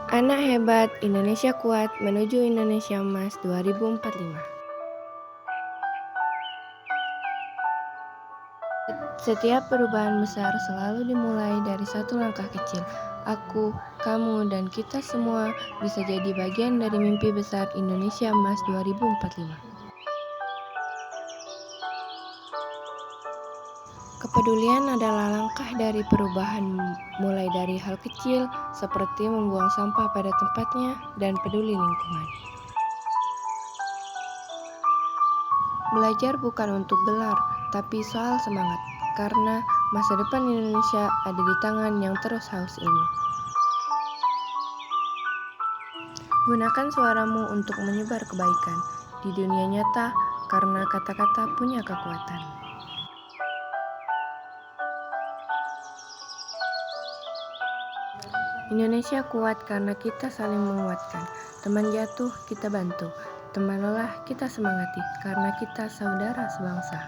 Anak hebat, Indonesia kuat menuju Indonesia Emas 2045. Setiap perubahan besar selalu dimulai dari satu langkah kecil. Aku, kamu, dan kita semua bisa jadi bagian dari mimpi besar Indonesia Emas 2045. Kepedulian adalah langkah dari perubahan, mulai dari hal kecil seperti membuang sampah pada tempatnya dan peduli lingkungan. Belajar bukan untuk gelar, tapi soal semangat, karena masa depan Indonesia ada di tangan yang terus haus ilmu. Gunakan suaramu untuk menyebar kebaikan di dunia nyata, karena kata-kata punya kekuatan. Indonesia kuat karena kita saling menguatkan. Teman jatuh, kita bantu. Teman lelah, kita semangati, karena kita saudara sebangsa.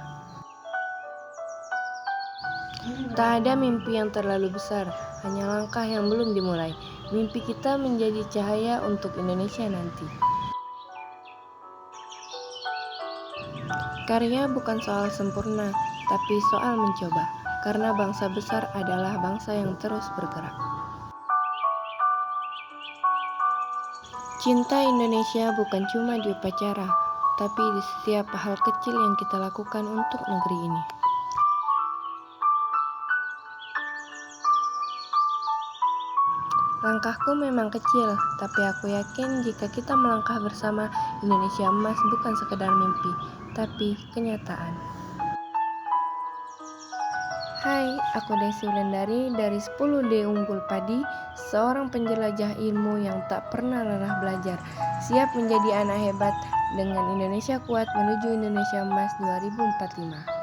Tak ada mimpi yang terlalu besar, hanya langkah yang belum dimulai. Mimpi kita menjadi cahaya untuk Indonesia nanti. Karya bukan soal sempurna, tapi soal mencoba, karena bangsa besar adalah bangsa yang terus bergerak. Cinta Indonesia bukan cuma di upacara, tapi di setiap hal kecil yang kita lakukan untuk negeri ini. Langkahku memang kecil, tapi aku yakin jika kita melangkah bersama, Indonesia Emas bukan sekedar mimpi, tapi kenyataan. Hai, aku Desi Wulandari dari 10D Unggul Padi, seorang penjelajah ilmu yang tak pernah lelah belajar, siap menjadi anak hebat dengan Indonesia kuat menuju Indonesia Emas 2045.